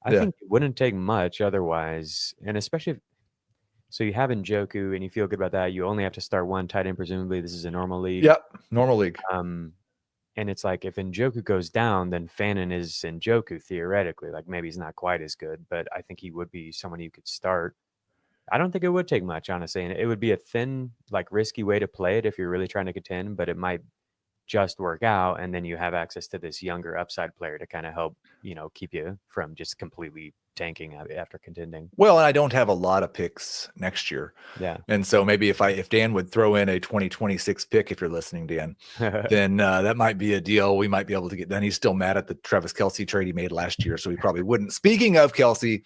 S2: I think it wouldn't take much otherwise. And especially so you have Njoku and you feel good about that. You only have to start one tight end, presumably. This is a normal league.
S1: Yep, normal league.
S2: And it's like, if Njoku goes down, then Fannin is Njoku theoretically. Like, maybe he's not quite as good, but I think he would be someone you could start. I don't think it would take much, honestly. And it would be a thin, like, risky way to play it if you're really trying to contend, but it might just work out. And then you have access to this younger upside player to kind of help, keep you from just completely tanking after contending.
S1: Well, and I don't have a lot of picks next year.
S2: Yeah.
S1: And so maybe if Dan would throw in a 2026 pick, if you're listening, Dan, then that might be a deal we might be able to get done. He's still mad at the Travis Kelce trade he made last year, so he probably wouldn't. Speaking of Kelce,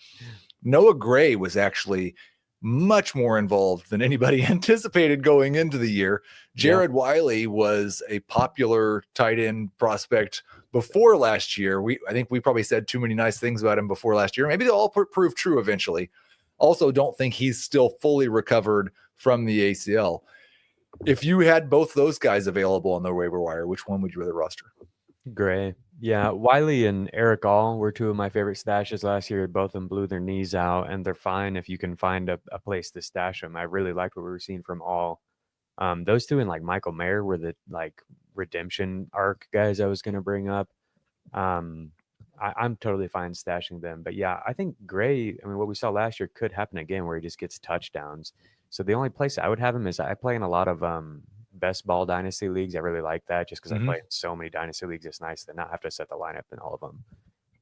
S1: Noah Gray was actually much more involved than anybody anticipated going into the year. Jared Wiley was a popular tight end prospect before last year. I think we probably said too many nice things about him before last year. Maybe they'll all prove true eventually. Also, don't think he's still fully recovered from the ACL. If you had both those guys available on the waiver wire, which one would you rather roster?
S2: Gray. Yeah, Wiley and Eric All were two of my favorite stashes last year. Both of them blew their knees out, and they're fine if you can find a place to stash them. I really liked what we were seeing from All. Those two and like Michael Mayer were the like redemption arc guys I was going to bring up. Um, I'm totally fine stashing them. But yeah, I think Gray, I mean, what we saw last year could happen again where he just gets touchdowns. So the only place I would have him is I play in a lot of best ball dynasty leagues. I really like that just because I play in so many dynasty leagues. It's nice to not have to set the lineup in all of them.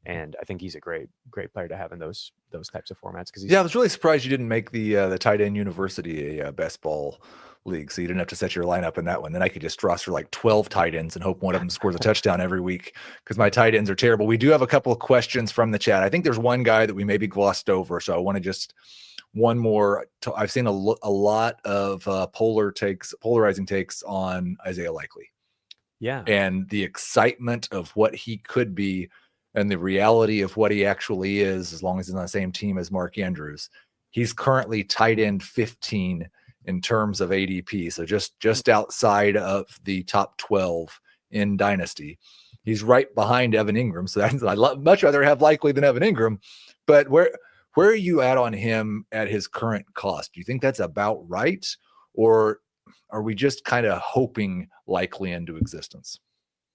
S2: And I think he's a great player to have in those types of formats because
S1: I was really surprised you didn't make the tight end university a best ball league, so you didn't have to set your lineup in that one. Then I could just roster like 12 tight ends and hope one of them scores a touchdown every week because my tight ends are terrible. We do have a couple of questions from the chat. I think there's one guy that we maybe glossed over, so I want to just one more. I've seen a lot of polarizing takes on Isaiah Likely.
S2: Yeah.
S1: And the excitement of what he could be and the reality of what he actually is, as long as he's on the same team as Mark Andrews. He's currently tight end 15 in terms of ADP. So just outside of the top 12 in Dynasty. He's right behind Evan Ingram. So I'd much rather have Likely than Evan Ingram. But where are you at on him at his current cost? Do you think that's about right? Or are we just kind of hoping Likely into existence?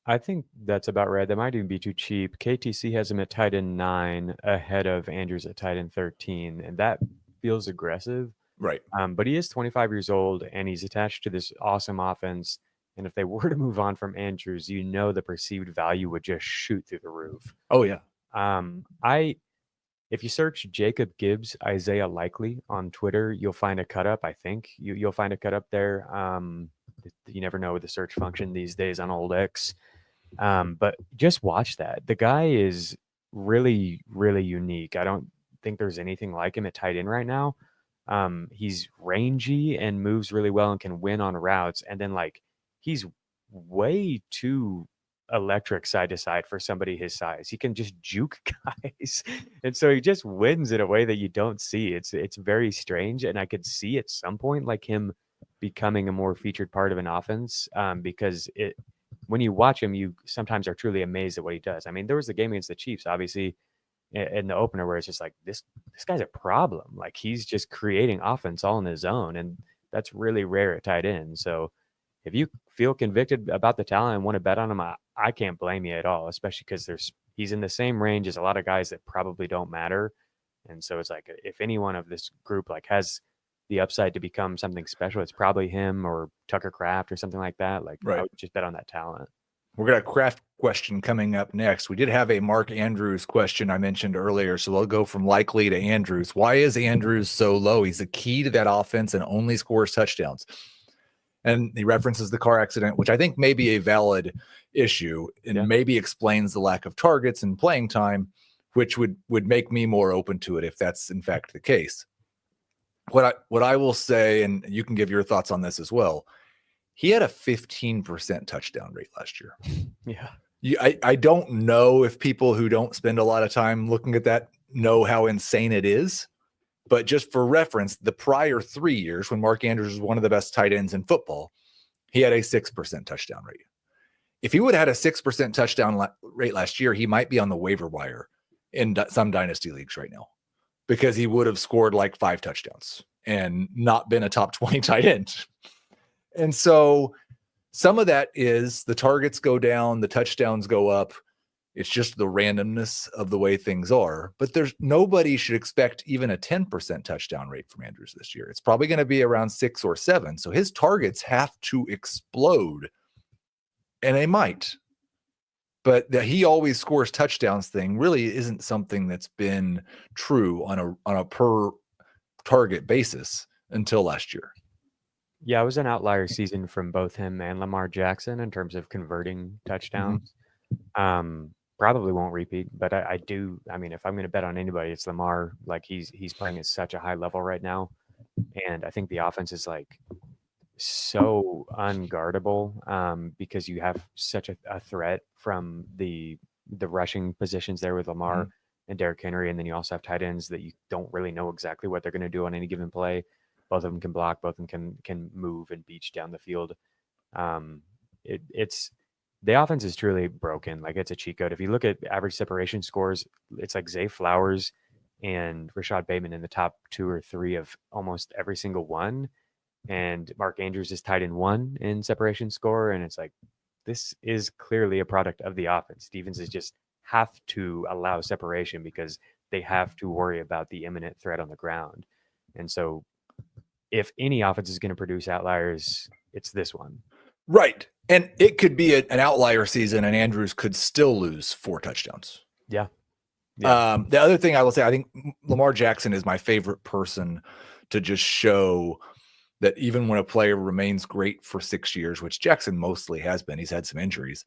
S2: I think that's about right. That might even be too cheap. KTC has him at tight end 9 ahead of Andrews at tight end 13, and that feels aggressive.
S1: Right.
S2: But he is 25 years old, and he's attached to this awesome offense. And if they were to move on from Andrews, the perceived value would just shoot through the roof.
S1: Oh, yeah.
S2: If you search Jacob Gibbs, Isaiah Likely on Twitter, you'll find a cut up. I think you'll find a cut up there. You never know with the search function these days on old X. But just watch that. The guy is really, really unique. I don't think there's anything like him at tight end right now. He's rangy and moves really well and can win on routes. And then he's way too electric side to side for somebody his size. He can just juke guys. And so he just wins in a way that you don't see. It's very strange. And I could see at some point like him becoming a more featured part of an offense because when you watch him, you sometimes are truly amazed at what he does. I mean, there was the game against the Chiefs, obviously, in the opener where it's just like, this guy's a problem. Like, he's just creating offense all on his own, and that's really rare at tight end. So if you feel convicted about the talent and want to bet on him, I can't blame you at all, especially because he's in the same range as a lot of guys that probably don't matter. And so it's like, if anyone of this group has the upside to become something special, it's probably him or Tucker Kraft or something like that.
S1: Right.
S2: I would just bet on that talent.
S1: We're going to Kraft question coming up next. We did have a Mark Andrews question I mentioned earlier, so we'll go from Likely to Andrews. Why is Andrews so low? He's the key to that offense and only scores touchdowns. And he references the car accident, which I think may be a valid issue and maybe explains the lack of targets and playing time, which would make me more open to it if that's in fact the case. What I will say, and you can give your thoughts on this as well, he had a 15% touchdown rate last year.
S2: Yeah.
S1: I don't know if people who don't spend a lot of time looking at that know how insane it is. But just for reference, the prior 3 years when Mark Andrews was one of the best tight ends in football, he had a 6% touchdown rate. If he would have had a 6% touchdown rate last year, he might be on the waiver wire in some dynasty leagues right now because he would have scored like 5 touchdowns and not been a top 20 tight end. And so some of that is the targets go down, the touchdowns go up. It's just the randomness of the way things are. But nobody should expect even a 10% touchdown rate from Andrews this year. It's probably going to be around 6 or 7. So his targets have to explode. And they might. But that he always scores touchdowns thing really isn't something that's been true on a per target basis until last year.
S2: Yeah, it was an outlier season from both him and Lamar Jackson in terms of converting touchdowns. Probably won't repeat, but I mean, if I'm going to bet on anybody, it's Lamar. Like he's playing at such a high level right now. And I think the offense is so unguardable because you have such a threat from the rushing positions there with Lamar and Derrick Henry. And then you also have tight ends that you don't really know exactly what they're going to do on any given play. Both of them can block, both of them can move and beach down the field. the offense is truly broken. Like, it's a cheat code. If you look at average separation scores, it's like Zay Flowers and Rashad Bateman in the top 2 or 3 of almost every single one. And Mark Andrews is tied in 1 in separation score. And it's like, this is clearly a product of the offense. Defenses just have to allow separation because they have to worry about the imminent threat on the ground. And so if any offense is going to produce outliers, it's this one.
S1: Right. And it could be an outlier season, and Andrews could still lose 4 touchdowns.
S2: Yeah.
S1: The other thing I will say, I think Lamar Jackson is my favorite person to just show that even when a player remains great for 6 years, which Jackson mostly has been, he's had some injuries,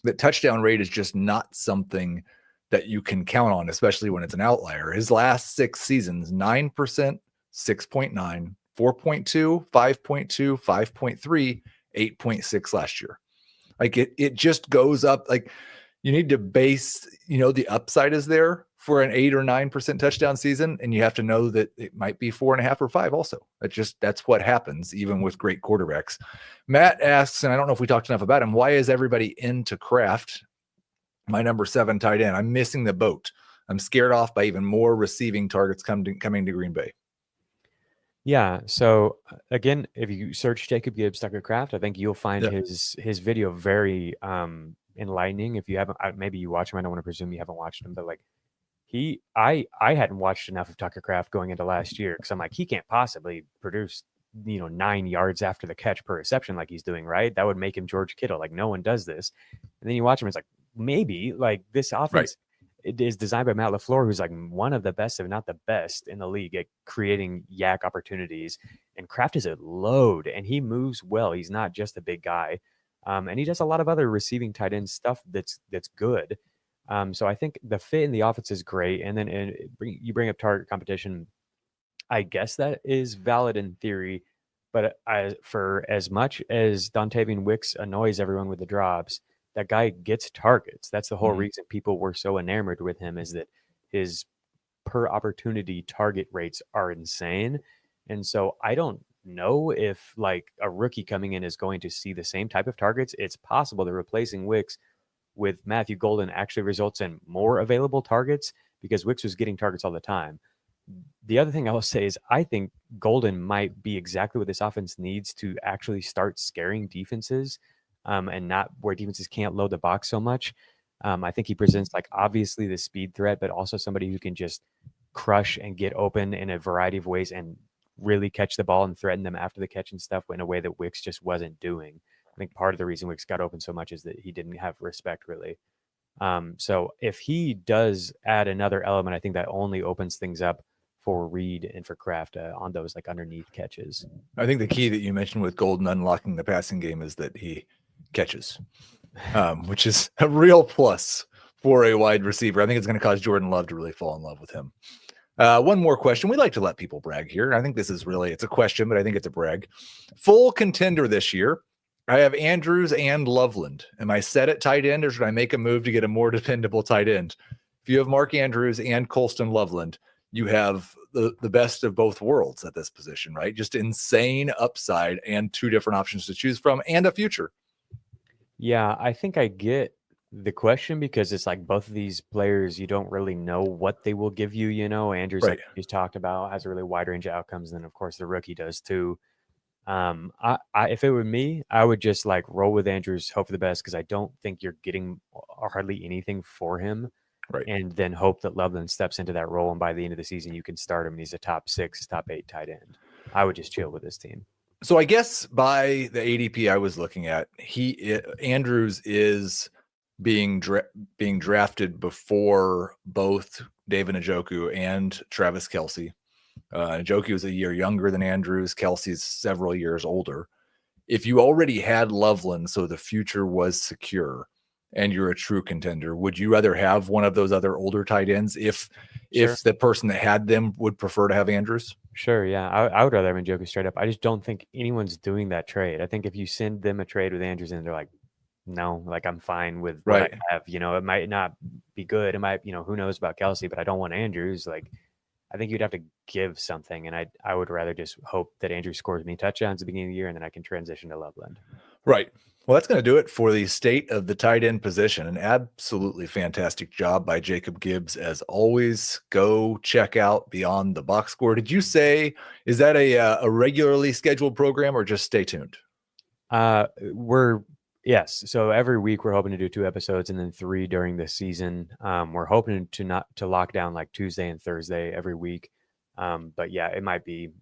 S1: that touchdown rate is just not something that you can count on, especially when it's an outlier. His last 6 seasons, 9%, 6.9, 4.2, 5.2, 5.3, 8.6 last year. Like it just goes up. Like, you need to base, the upside is there for an 8 or 9% touchdown season. And you have to know that it might be 4.5 or 5 also. That's what happens even with great quarterbacks. Matt asks, and I don't know if we talked enough about him, why is everybody into Kraft? My number 7 tight end. I'm missing the boat. I'm scared off by even more receiving targets coming to Green Bay.
S2: Yeah. So again, if you search Jacob Gibbs, Tucker Kraft, I think you'll find his video very enlightening. If you haven't, maybe you watch him. I don't want to presume you haven't watched him, but like I hadn't watched enough of Tucker Kraft going into last year because I'm like, he can't possibly produce 9 yards after the catch per reception like he's doing, right? That would make him George Kittle. Like, no one does this. And then you watch him, it's like, maybe like this offense. It is designed by Matt LaFleur, who's like one of the best, if not the best, in the league at creating yak opportunities. And Kraft is a load, and he moves well. He's not just a big guy, and he does a lot of other receiving tight end stuff that's good. So I think the fit in the offense is great. And then you bring up target competition. I guess that is valid in theory, but for as much as Dontavian Wicks annoys everyone with the drops, that guy gets targets. That's the whole reason people were so enamored with him, is that his per opportunity target rates are insane. And so I don't know if like a rookie coming in is going to see the same type of targets. It's possible that replacing Wicks with Matthew Golden actually results in more available targets because Wicks was getting targets all the time. The other thing I will say is I think Golden might be exactly what this offense needs to actually start scaring defenses. And not where defenses can't load the box so much. I think he presents like obviously the speed threat, but also somebody who can just crush and get open in a variety of ways and really catch the ball and threaten them after the catch and stuff in a way that Wicks just wasn't doing. I think part of the reason Wicks got open so much is that he didn't have respect really. So if he does add another element, I think that only opens things up for Reed and for Kraft on those like underneath catches.
S1: I think the key that you mentioned with Golden unlocking the passing game is that he catches, which is a real plus for a wide receiver. I think it's going to cause Jordan Love to really fall in love with him. One more question. We like to let people brag here. I think this is really, it's a question, but I think it's a brag. Full contender this year. I have Andrews and Loveland. Am I set at tight end, or should I make a move to get a more dependable tight end? If you have Mark Andrews and Colston Loveland, you have the best of both worlds at this position, right? Just insane upside and 2 different options to choose from and a future.
S2: Yeah, I think I get the question because it's like both of these players, you don't really know what they will give you. Andrews, like you talked about, has a really wide range of outcomes. And then, of course, the rookie does too. If it were me, I would just like roll with Andrews, hope for the best, because I don't think you're getting hardly anything for him.
S1: Right.
S2: And then hope that Loveland steps into that role. And by the end of the season, you can start him. And he's a top 6, top 8 tight end. I would just chill with this team.
S1: So I guess by the ADP I was looking at, Andrews is being drafted before both David Njoku and Travis Kelce. Njoku is a year younger than Andrews. Kelsey's several years older. If you already had Loveland, so the future was secure, and you're a true contender, would you rather have one of those other older tight ends if the person that had them would prefer to have Andrews?
S2: Sure, yeah. I would rather have Njoku straight up. I just don't think anyone's doing that trade. I think if you send them a trade with Andrews and they're like, no, like I'm fine with what I have. It might not be good. It might, who knows about Kelce, but I don't want Andrews. Like, I think you'd have to give something. And I would rather just hope that Andrews scores me touchdowns at the beginning of the year and then I can transition to Loveland.
S1: Right. Well, that's going to do it for the state of the tight end position. An absolutely fantastic job by Jacob Gibbs. As always, go check out Beyond the Box Score. Did you say, is that a regularly scheduled program or just stay tuned?
S2: Yes. So every week we're hoping to do 2 episodes and then 3 during the season. We're hoping to lock down like Tuesday and Thursday every week. But yeah, it might be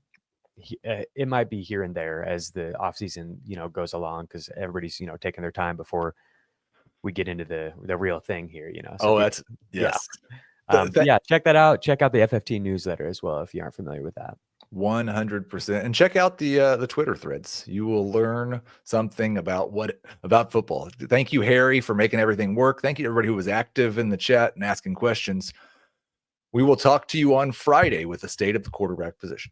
S2: here and there as the off season, goes along, because everybody's, taking their time before we get into the real thing here, So
S1: that's yes.
S2: Yeah, check that out. Check out the FFT newsletter as well if you aren't familiar with that.
S1: 100%. And check out the Twitter threads. You will learn something about football. Thank you, Harry, for making everything work. Thank you to everybody who was active in the chat and asking questions. We will talk to you on Friday with the state of the quarterback position.